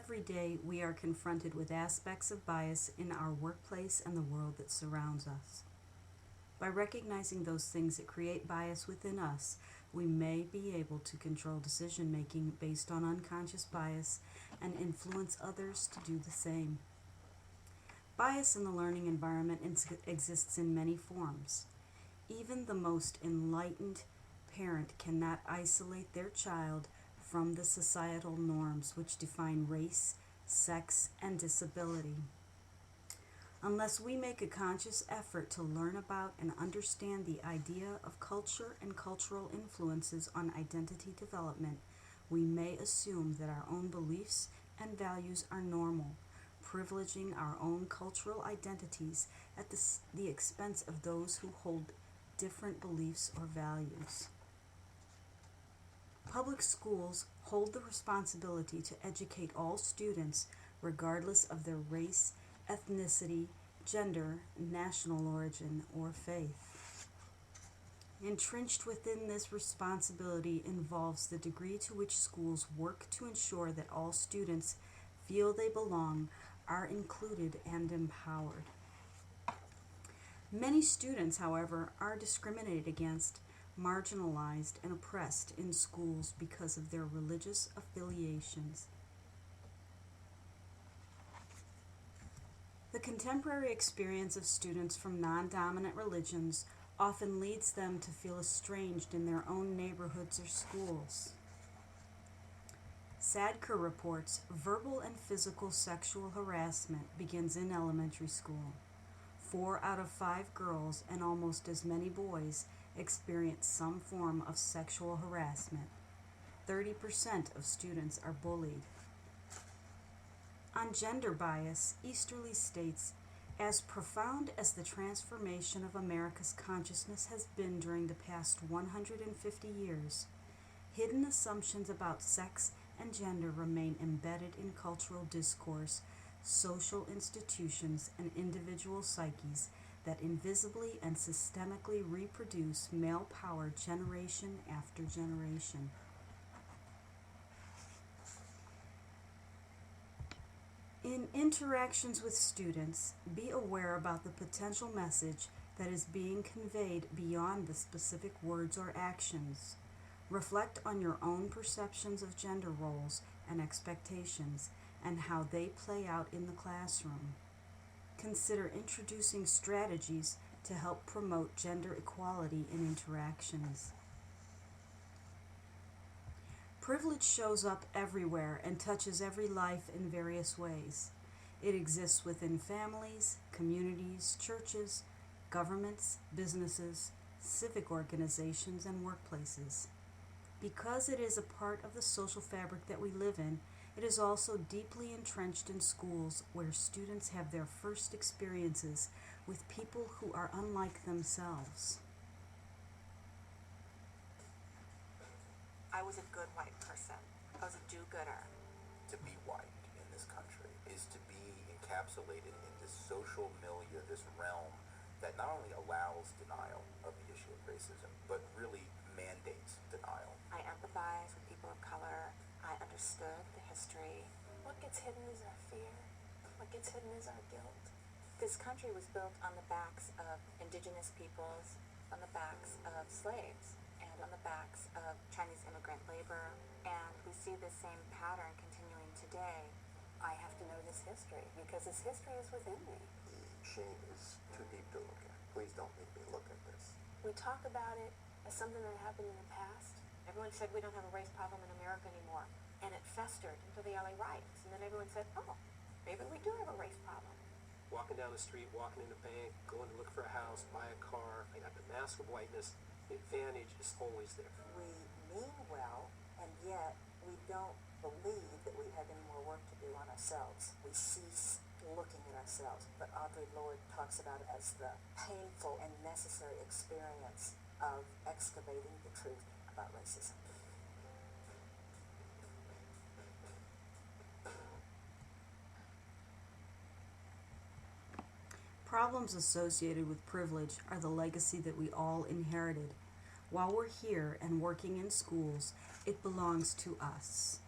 Every day we are confronted with aspects of bias in our workplace and the world that surrounds us. By recognizing those things that create bias within us, we may be able to control decision making based on unconscious bias and influence others to do the same. Bias in the learning environment exists in many forms. Even the most enlightened parent cannot isolate their child from the societal norms which define race, sex, and disability. Unless we make a conscious effort to learn about and understand the idea of culture and cultural influences on identity development, we may assume that our own beliefs and values are normal, privileging our own cultural identities at the expense of those who hold different beliefs or values. Public schools hold the responsibility to educate all students regardless of their race, ethnicity, gender, national origin, or faith. Entrenched within this responsibility involves the degree to which schools work to ensure that all students feel they belong, are included, and empowered. Many students, however, are discriminated against, marginalized, and oppressed in schools because of their religious affiliations. The contemporary experience of students from non-dominant religions often leads them to feel estranged in their own neighborhoods or schools. Sadker reports verbal and physical sexual harassment begins in elementary school. 4 out of 5 girls and almost as many boys experience some form of sexual harassment. 30% of students are bullied. On gender bias, Easterly states, as profound as the transformation of America's consciousness has been during the past 150 years, hidden assumptions about sex and gender remain embedded in cultural discourse, social institutions, and individual psyches that invisibly and systemically reproduce male power generation after generation. In interactions with students, be aware about the potential message that is being conveyed beyond the specific words or actions. Reflect on your own perceptions of gender roles and expectations and how they play out in the classroom. Consider introducing strategies to help promote gender equality in interactions. Privilege shows up everywhere and touches every life in various ways. It exists within families, communities, churches, governments, businesses, civic organizations, and workplaces. Because it is a part of the social fabric that we live in, it is also deeply entrenched in schools where students have their first experiences with people who are unlike themselves. I was a good white person. I was a do-gooder. To be white in this country is to be encapsulated in this social milieu, this realm that not only allows denial of the issue of racism, but really mandates denial. I empathize with people of color. I understood the history. What gets hidden is our fear. What gets hidden is our guilt. This country was built on the backs of indigenous peoples, on the backs of slaves, and on the backs of Chinese immigrant labor, and we see the same pattern continuing today. I have to know this history because this history is within me. The shame is too deep to look at. Please don't make me look at this. We talk about it as something that happened in the past. Everyone said we don't have a race problem in America anymore, and it festered into the LA riots, and then everyone said, oh, maybe we do have a race problem. Walking down the street, walking in the bank, going to look for a house, buy a car, I got the mask of whiteness. The advantage is always there. We mean well, and yet we don't believe that we have any more work to do on ourselves. We cease looking at ourselves. But Audre Lorde talks about it as the painful and necessary experience of excavating the truth about racism. Problems associated with privilege are the legacy that we all inherited. While we're here and working in schools, it belongs to us.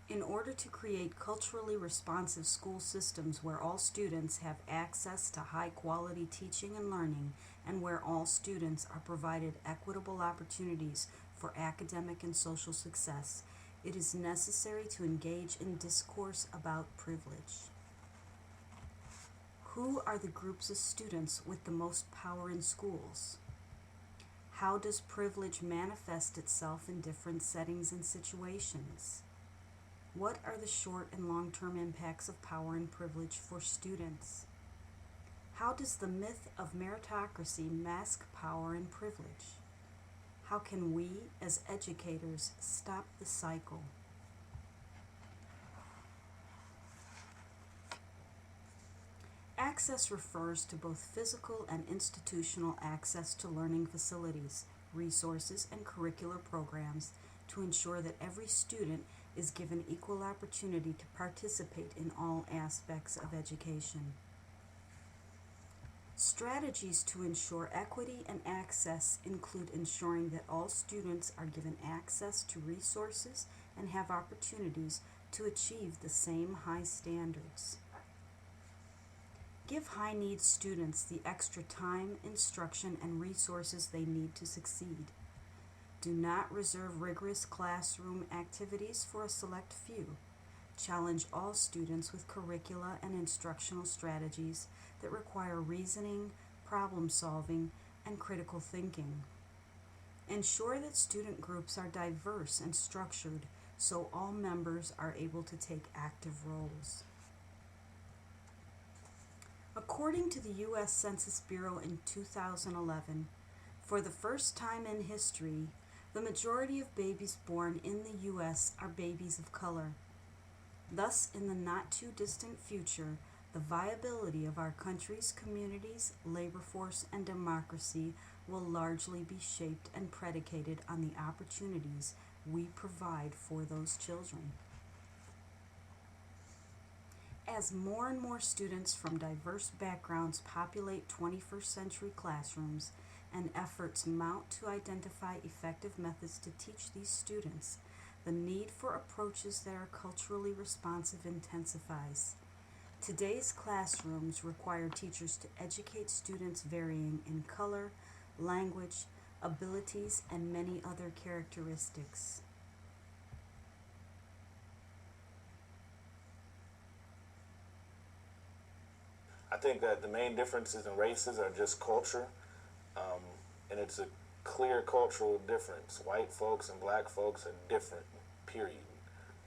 In order to create culturally responsive school systems where all students have access to high quality teaching and learning, and where all students are provided equitable opportunities for academic and social success, it is necessary to engage in discourse about privilege. Who are the groups of students with the most power in schools? How does privilege manifest itself in different settings and situations? What are the short and long-term impacts of power and privilege for students? How does the myth of meritocracy mask power and privilege? How can we, as educators, stop the cycle? Access refers to both physical and institutional access to learning facilities, resources, and curricular programs to ensure that every student is given equal opportunity to participate in all aspects of education. Strategies to ensure equity and access include ensuring that all students are given access to resources and have opportunities to achieve the same high standards. Give high-need students the extra time, instruction, and resources they need to succeed. Do not reserve rigorous classroom activities for a select few. Challenge all students with curricula and instructional strategies that require reasoning, problem solving, and critical thinking. Ensure that student groups are diverse and structured so all members are able to take active roles. According to the U.S. Census Bureau in 2011, for the first time in history, the majority of babies born in the U.S. are babies of color. Thus, in the not-too-distant future, the viability of our country's communities, labor force, and democracy will largely be shaped and predicated on the opportunities we provide for those children. As more and more students from diverse backgrounds populate 21st century classrooms, and efforts mount to identify effective methods to teach these students, the need for approaches that are culturally responsive intensifies. Today's classrooms require teachers to educate students varying in color, language, abilities, and many other characteristics. I think that the main differences in races are just culture, and it's a clear cultural difference. White folks and black folks are different, period.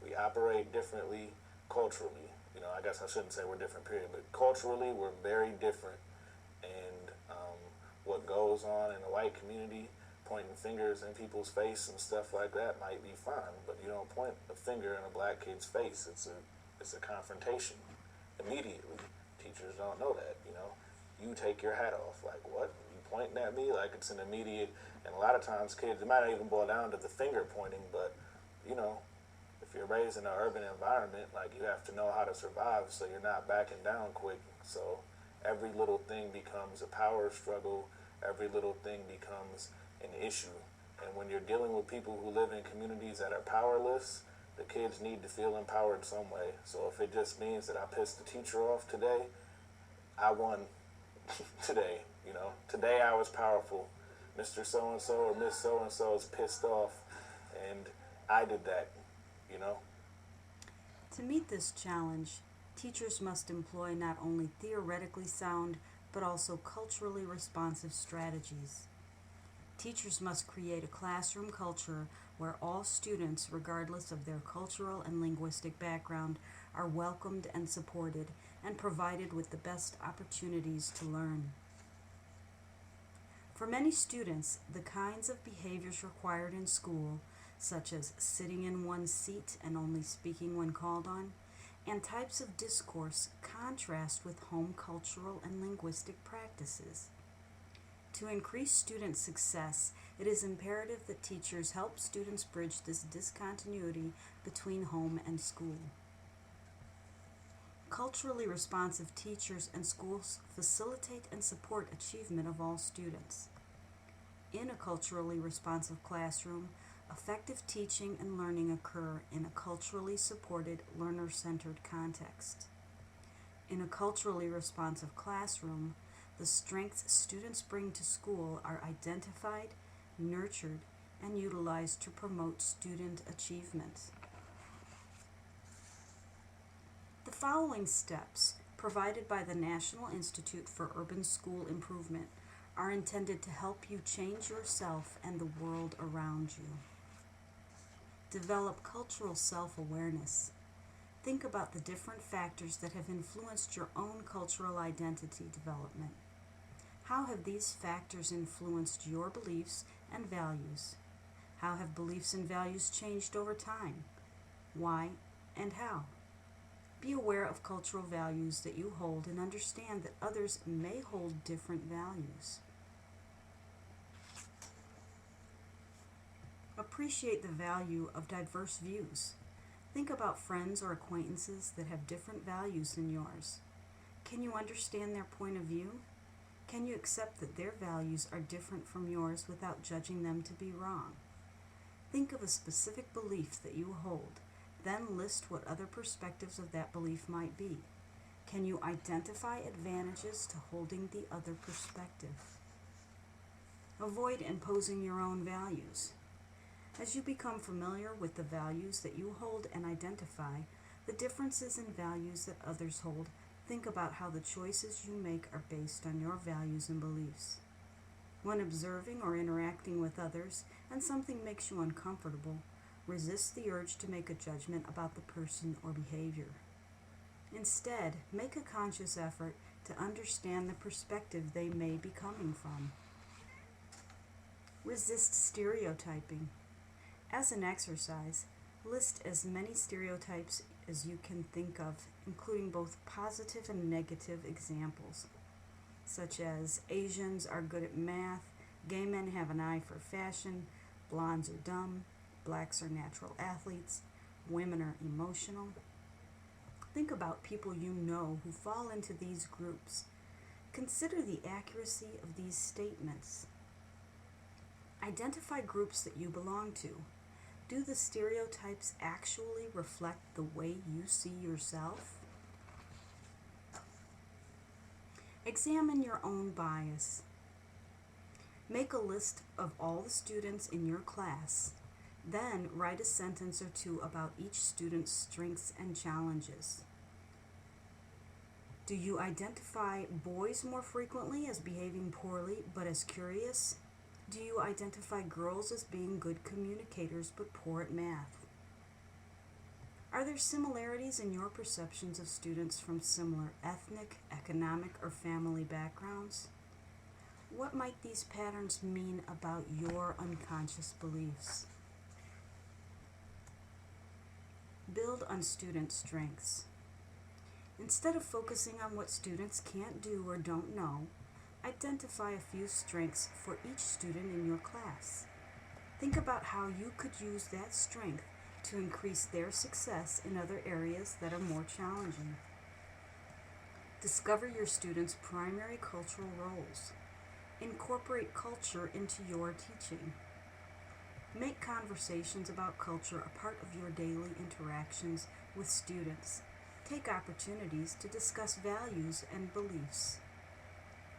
We operate differently culturally. You know, I guess I shouldn't say we're different, period, but culturally we're very different. And what goes on in the white community, pointing fingers in people's face and stuff like that might be fine, but you don't point a finger in a black kid's face. It's a confrontation immediately. Teachers don't know that, you know. You take your hat off, like, what? You pointing at me? Like, it's an immediate, and a lot of times kids, it might not even boil down to the finger pointing, but, you know, if you're raised in an urban environment, like, you have to know how to survive so you're not backing down quick. So every little thing becomes a power struggle. Every little thing becomes an issue. And when you're dealing with people who live in communities that are powerless, the kids need to feel empowered some way. So if it just means that I pissed the teacher off today, I won today, you know. Today I was powerful. Mr. So-and-so or Miss So-and-so is pissed off, and I did that, you know. To meet this challenge, teachers must employ not only theoretically sound, but also culturally responsive strategies. Teachers must create a classroom culture where all students, regardless of their cultural and linguistic background, are welcomed and supported and provided with the best opportunities to learn. For many students, the kinds of behaviors required in school, such as sitting in one's seat and only speaking when called on, and types of discourse contrast with home cultural and linguistic practices. To increase student success, it is imperative that teachers help students bridge this discontinuity between home and school. Culturally responsive teachers and schools facilitate and support achievement of all students. In a culturally responsive classroom, Effective teaching and learning occur in a culturally supported, learner-centered context. In a culturally responsive classroom, the strengths students bring to school are identified, nurtured, and utilized to promote student achievement. The following steps, provided by the National Institute for Urban School Improvement, are intended to help you change yourself and the world around you. Develop cultural self-awareness. Think about the different factors that have influenced your own cultural identity development. How have these factors influenced your beliefs and values? How have beliefs and values changed over time? Why and how? Be aware of cultural values that you hold and understand that others may hold different values. Appreciate the value of diverse views. Think about friends or acquaintances that have different values than yours. Can you understand their point of view? Can you accept that their values are different from yours without judging them to be wrong? Think of a specific belief that you hold, then list what other perspectives of that belief might be. Can you identify advantages to holding the other perspective? Avoid imposing your own values. As you become familiar with the values that you hold and identify the differences in values that others hold, think about how the choices you make are based on your values and beliefs. When observing or interacting with others and something makes you uncomfortable, resist the urge to make a judgment about the person or behavior. Instead, make a conscious effort to understand the perspective they may be coming from. Resist stereotyping. As an exercise, list as many stereotypes as you can think of, including both positive and negative examples, such as Asians are good at math, gay men have an eye for fashion, blondes are dumb, blacks are natural athletes, women are emotional. Think about people you know who fall into these groups. Consider the accuracy of these statements. Identify groups that you belong to. Do the stereotypes actually reflect the way you see yourself? Examine your own bias. Make a list of all the students in your class. Then write a sentence or two about each student's strengths and challenges. Do you identify boys more frequently as behaving poorly but as curious? Do you identify girls as being good communicators but poor at math? Are there similarities in your perceptions of students from similar ethnic, economic, or family backgrounds? What might these patterns mean about your unconscious beliefs? Build on student strengths. Instead of focusing on what students can't do or don't know, identify a few strengths for each student in your class. Think about how you could use that strength to increase their success in other areas that are more challenging. Discover your students' primary cultural roles. Incorporate culture into your teaching. Make conversations about culture a part of your daily interactions with students. Take opportunities to discuss values and beliefs.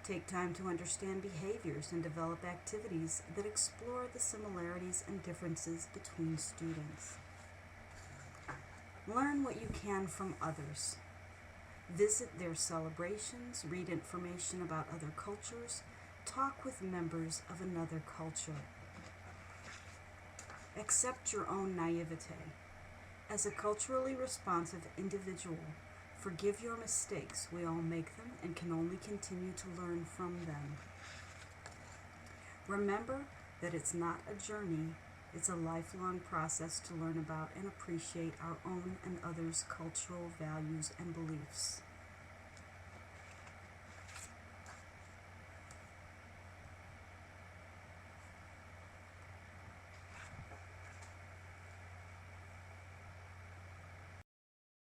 Take time to understand behaviors and develop activities that explore the similarities and differences between students. Learn what you can from others. Visit their celebrations, read information about other cultures, talk with members of another culture. Accept your own naivete. As a culturally responsive individual, forgive your mistakes. We all make them and can only continue to learn from them. Remember that it's not a journey, it's a lifelong process to learn about and appreciate our own and others' cultural values and beliefs.